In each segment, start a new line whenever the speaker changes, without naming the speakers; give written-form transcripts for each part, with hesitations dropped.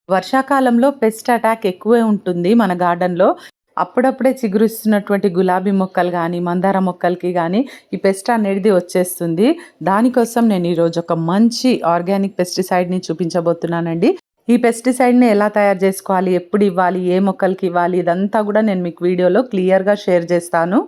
వర్షాకాలంలో pest attack ఎక్కువే ఉంటుంది మన గార్డెన్‌లో. అప్పుడప్పుడే చిగురిస్తున్నటువంటి గులాబీ మొక్కలు గానీ, మందార మొక్కలకి గానీ ఈ పెస్ట్ అనేది వచ్చేస్తుంది. దానికోసం నేను ఈరోజు ఒక మంచి ఆర్గానిక్ పెస్టిసైడ్‌ని చూపించబోతున్నానండి. ఈ పెస్టిసైడ్‌ని ఎలా తయారు చేసుకోవాలి, ఎప్పుడు ఇవ్వాలి, ఏ మొక్కలకి ఇవ్వాలి ఇదంతా గూడా నేను మీకు వీడియోలో క్లియర్‌గా షేర్ చేస్తాను.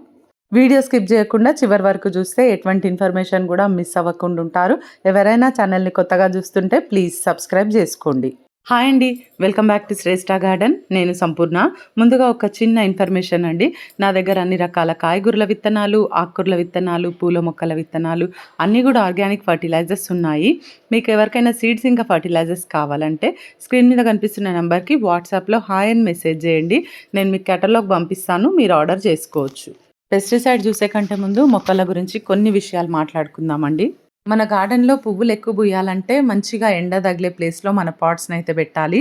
వీడియో స్కిప్ చేయకుండా చివరి వరకు చూస్తే ఎటువంటి ఇన్ఫర్మేషన్ గూడా మిస్ అవ్వకుండా ఉంటారు. ఎవరైనా ఛానల్‌ని కొత్తగా చూస్తుంటే ప్లీజ్ సబ్స్క్రైబ్ చేసుకోండి. హాయ్ అండి. Welcome back to Shreshta garden. నేను సంపూర్ణ. ముందుగా ఒక చిన్న ఇన్ఫర్మేషన్ అండి. నా దగ్గర అన్ని రకాల కాయగూరల విత్తనాలు, ఆకుకూరల విత్తనాలు, పూల మొక్కల విత్తనాలు అన్నీ కూడా ఆర్గానిక్ ఫర్టిలైజర్స్ ఉన్నాయి. మీకు ఎవరికైనా సీడ్స్ ఇంకా ఫర్టిలైజర్స్ కావాలంటే స్క్రీన్ మీద కనిపిస్తున్న నెంబర్కి వాట్సాప్లో హాయ్ అని మెసేజ్ చేయండి. నేను మీకు కేటలాగ్ పంపిస్తాను. మీరు ఆర్డర్ చేసుకోవచ్చు. పెస్టిసైడ్ చూసే కంటే ముందు మొక్కల గురించి కొన్ని విషయాలు మాట్లాడుకుందామండి. మన గార్డెన్‌లో పువ్వులు ఎక్కువ పూయాలంటే మంచిగా ఎండ తగిలే ప్లేస్‌లో మన పాట్స్‌ని అయితే పెట్టాలి.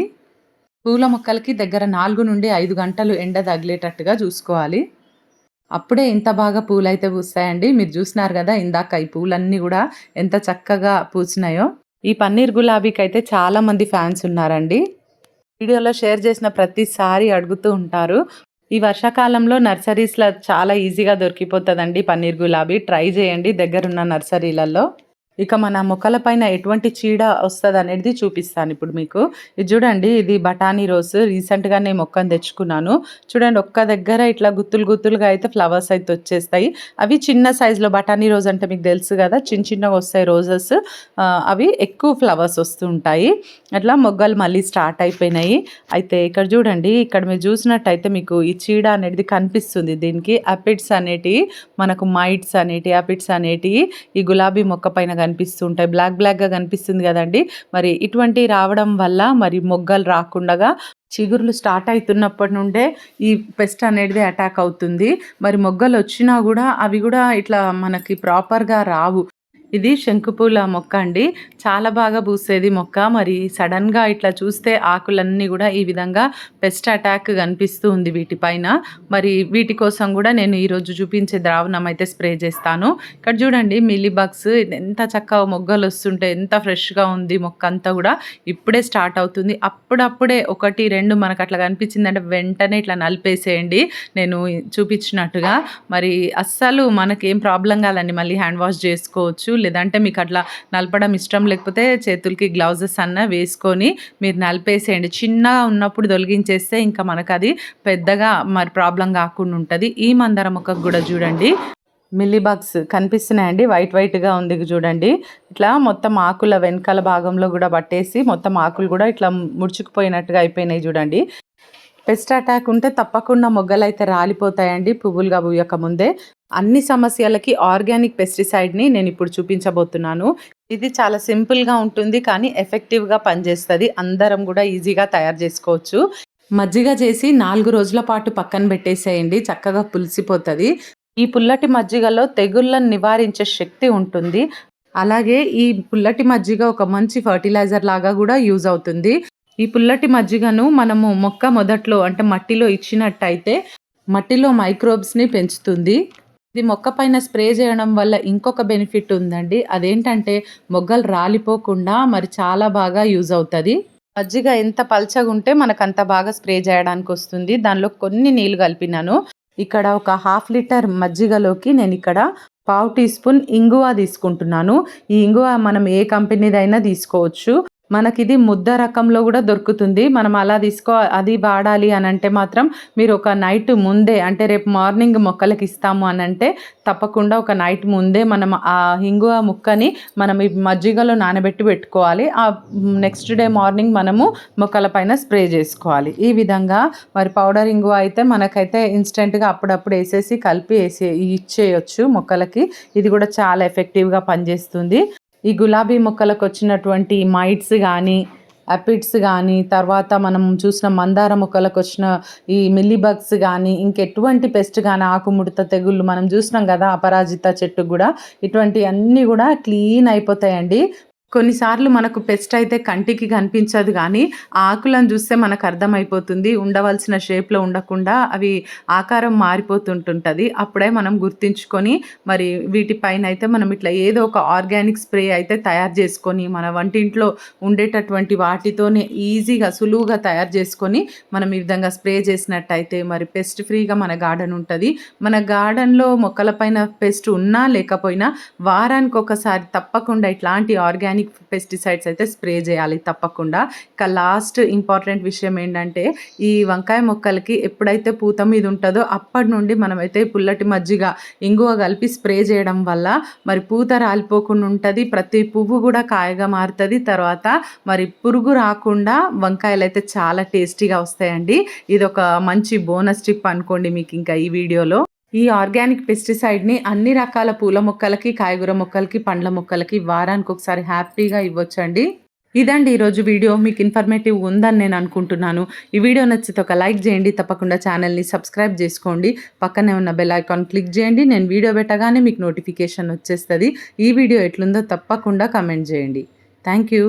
పూల మొక్కలకి దగ్గర 4-5 గంటలు ఎండ తగిలేటట్టుగా చూసుకోవాలి. అప్పుడే ఇంత బాగా పూలైతే పూస్తాయండి. మీరు చూసినారు కదా ఇందాక ఈ పూలన్నీ కూడా ఎంత చక్కగా పూసినాయో. ఈ పన్నీర్ గులాబీకైతే చాలామంది ఫ్యాన్స్ ఉన్నారండి. వీడియోలో షేర్ చేసిన ప్రతిసారి అడుగుతూ ఉంటారు. ఈ వర్షాకాలంలో నర్సరీస్‌లో చాలా ఈజీగా దొరికిపోతదండి పన్నీర్ గులాబీ. ట్రై చేయండి దగ్గరున్న నర్సరీలలో. ఇక మన మొక్కల పైన ఎటువంటి చీడ వస్తదనేది చూపిస్తాను ఇప్పుడు మీకు. ఇది చూడండి, ఇది బఠానీ రోస్. రీసెంట్‌గానే మొక్కను తెచ్చుకున్నాను. చూడండి ఒక్క దగ్గర ఇట్లా గుత్తులు గుత్తులుగా అయితే ఫ్లవర్స్ అయితే వచ్చేస్తాయి. అవి చిన్న సైజులో బఠానీ రోజ్ అంటే మీకు తెలుసు కదా, చిన్న చిన్నగా వస్తాయి రోజెస్. అవి ఎక్కువ ఫ్లవర్స్ వస్తూ ఉంటాయి. అట్లా మొగ్గలు మళ్ళీ స్టార్ట్ అయిపోయినాయి. అయితే ఇక్కడ చూడండి, ఇక్కడ మీరు చూసినట్టయితే మీకు ఈ చీడ అనేది కనిపిస్తుంది. దీనికి అపిడ్స్ అనేటివి, మనకు మైట్స్ అనేటివి, అపిడ్స్ అనేటివి ఈ గులాబీ మొక్క పైన కనిపిస్తుంటాయి. బ్లాక్‌గా కనిపిస్తుంది కదండీ. మరి ఇటువంటివి రావడం వల్ల మరి మొగ్గలు రాకుండగా చిగుర్లు స్టార్ట్ అవుతున్నప్పటి నుండే ఈ పెస్ట్ అనేది అటాక్ అవుతుంది. మరి మొగ్గలు వచ్చినా కూడా అవి కూడా ఇట్లా మనకి ప్రాపర్‌గా రావు. ఇది శంకుపూల మొక్క అండి. చాలా బాగా పూసేది మొక్క. మరి సడన్‌గా ఇట్లా చూస్తే ఆకులన్నీ కూడా ఈ విధంగా పెస్ట్ అటాక్ కనిపిస్తూ ఉంది వీటిపైన. మరి వీటి కోసం కూడా నేను ఈరోజు చూపించే ద్రావణం అయితే స్ప్రే చేస్తాను. ఇక్కడ చూడండి మిల్లీ బగ్స్ ఎంత చక్కగా మొగ్గలు వస్తుంటే ఎంత ఫ్రెష్‌గా ఉంది మొక్క అంతా కూడా. ఇప్పుడే స్టార్ట్ అవుతుంది. అప్పుడప్పుడే 1, 2 మనకు అట్లా కనిపించిందంటే వెంటనే ఇట్లా నలిపేసేయండి. నేను చూపించినట్టుగా. మరి అస్సలు మనకేం ప్రాబ్లం కాదండి. మళ్ళీ హ్యాండ్ వాష్ చేసుకోవచ్చు. లేదంటే మీకు అట్లా నలపడం ఇష్టం లేకపోతే చేతులకి గ్లౌజెస్ అన్న వేసుకొని మీరు నలిపేసేయండి. చిన్నగా ఉన్నప్పుడు తొలగించేస్తే ఇంకా మనకు అది పెద్దగా మరి ప్రాబ్లం కాకుండా ఉంటుంది. ఈ మందార మొక్కకు కూడా చూడండి మిల్లీ బగ్స్ కనిపిస్తున్నాయండి. వైట్‌గా ఉంది చూడండి. ఇట్లా మొత్తం ఆకుల వెనకాల భాగంలో కూడా పట్టేసి మొత్తం ఆకులు కూడా ఇట్లా ముడుచుకుపోయినట్టుగా అయిపోయినాయి చూడండి. పెస్ట్ అటాక్ ఉంటే తప్పకుండా మొగ్గలైతే రాలిపోతాయండి పువ్వులుగా పూయక ముందే. అన్ని సమస్యలకి ఆర్గానిక్ పెస్టిసైడ్‌ని నేను ఇప్పుడు చూపించబోతున్నాను. ఇది చాలా సింపుల్‌గా ఉంటుంది కానీ ఎఫెక్టివ్‌గా పనిచేస్తది. అందరం కూడా ఈజీగా తయారు చేసుకోవచ్చు. మజ్జిగ చేసి 4 రోజుల పాటు పక్కన పెట్టేసేయండి. చక్కగా పులిసిపోతది. ఈ పుల్లటి మజ్జిగలో తెగుళ్ళను నివారించే శక్తి ఉంటుంది. అలాగే ఈ పుల్లటి మజ్జిగ ఒక మంచి ఫర్టిలైజర్ లాగా కూడా యూజ్ అవుతుంది. ఈ పుల్లటి మజ్జిగను మనము మొక్క మొదట్లో అంటే మట్టిలో ఇచ్చినట్టయితే మట్టిలో మైక్రోబ్స్‌ని పెంచుతుంది. ఇది మొక్క పైన స్ప్రే చేయడం వల్ల ఇంకొక బెనిఫిట్ ఉందండి. అదేంటంటే మొగ్గలు రాలిపోకుండా మరి చాలా బాగా యూజ్ అవుతది. మజ్జిగ ఎంత పల్చగుంటే మనకంత బాగా స్ప్రే చేయడానికి వస్తుంది. దానిలో కొన్ని నీళ్లు కలిపినాను. ఇక్కడ ఒక హాఫ్ లీటర్ మజ్జిగలోకి నేనిక్కడ పావు టీ స్పూన్ ఇంగువ తీసుకుంటున్నాను. ఈ ఇంగువ మనం ఏ కంపెనీదైనా తీసుకోవచ్చు. మనకిది ముద్ద రకంలో కూడా దొరుకుతుంది. మనం అలా అది వాడాలి అనంటే మాత్రం మీరు ఒక నైట్ ముందే, అంటే రేపు మార్నింగ్ మొక్కలకి ఇస్తాము అనంటే తప్పకుండా ఒక నైట్ ముందే మనం ఆ ఇంగువ ముక్కని మనం ఈ మజ్జిగలో నానబెట్టి పెట్టుకోవాలి. నెక్స్ట్ డే మార్నింగ్ మనము మొక్కల పైన స్ప్రే చేసుకోవాలి. ఈ విధంగా మరి పౌడర్ ఇంగువ అయితే మనకైతే ఇన్స్టెంట్‌గా అప్పుడప్పుడు కలిపి ఇచ్చేయొచ్చు మొక్కలకి. ఇది కూడా చాలా ఎఫెక్టివ్‌గా పనిచేస్తుంది. ఈ గులాబీ మొక్కలకు వచ్చినటువంటి మైట్స్ కానీ, అపిడ్స్ కానీ, తర్వాత మనం చూసిన మందార మొక్కలకు వచ్చిన ఈ మిల్లీ బగ్స్ కానీ, ఇంకెటువంటి పెస్ట్ కానీ, ఆకుముడత తెగుళ్ళు మనం చూసినాం కదా అపరాజిత చెట్టుకు కూడా, ఇటువంటివన్నీ కూడా క్లీన్ అయిపోతాయండి. కొన్నిసార్లు మనకు పెస్ట్ అయితే కంటికి కనిపించదు గానీ, ఆ ఆకులను చూస్తే మనకు అర్థమైపోతుంది. ఉండవలసిన షేప్‌లో ఉండకుండా అవి ఆకారం మారిపోతుంటుంటది. అప్పుడే మనం గుర్తించుకొని మరి వీటిపైనైతే మనం ఇట్లా ఏదో ఒక ఆర్గానిక్ స్ప్రే అయితే తయారు చేసుకొని, మన వంటింట్లో ఉండేటటువంటి వాటితోనే ఈజీగా, సులువుగా తయారు చేసుకొని, మనం ఈ విధంగా స్ప్రే చేసినట్టయితే మరి పెస్ట్ ఫ్రీగా మన గార్డెన్ ఉంటది. మన గార్డెన్‌లో మొక్కల పైన పెస్ట్ ఉన్నా లేకపోయినా వారానికొకసారి తప్పకుండా ఇట్లాంటి ఆర్గానిక్ పెస్టిసైడ్స్ అయితే స్ప్రే చేయాలి తప్పకుండా. ఇక లాస్ట్ ఇంపార్టెంట్ విషయం ఏంటంటే, ఈ వంకాయ మొక్కలకి ఎప్పుడైతే పూత మీద ఉంటదో అప్పటి నుండి మనమైతే పుల్లటి మజ్జిగ, ఇంగువ కలిపి స్ప్రే చేయడం వల్ల మరి పూత రాలిపోకుండా ఉంటది. ప్రతి పువ్వు కూడా కాయగా మారుతది. తర్వాత మరి పురుగు రాకుండా వంకాయలైతే చాలా టేస్టీగా వస్తాయండి. ఇదొక మంచి బోనస్ టిప్ అనుకోండి మీకింకా ఈ వీడియోలో. ఈ ఆర్గానిక్ పెస్టిసైడ్‌ని అన్ని రకాల పూల మొక్కలకి, కాయగూర మొక్కలకి, పండ్ల మొక్కలకి వారానికొకసారి హ్యాపీగా ఇవ్వొచ్చండి. ఇదండి ఈరోజు వీడియో. మీకు ఇన్ఫర్మేటివ్ ఉందని నేను అనుకుంటున్నాను. ఈ వీడియో నచ్చితే ఒక లైక్ చేయండి. తప్పకుండా ఛానల్‌ని సబ్స్క్రైబ్ చేసుకోండి. పక్కనే ఉన్న బెల్ ఐకాన్ క్లిక్ చేయండి. నేను వీడియో పెట్టగానే మీకు నోటిఫికేషన్ వచ్చేస్తది. ఈ వీడియో ఎట్లుందో తప్పకుండా కామెంట్ చేయండి. Thank you.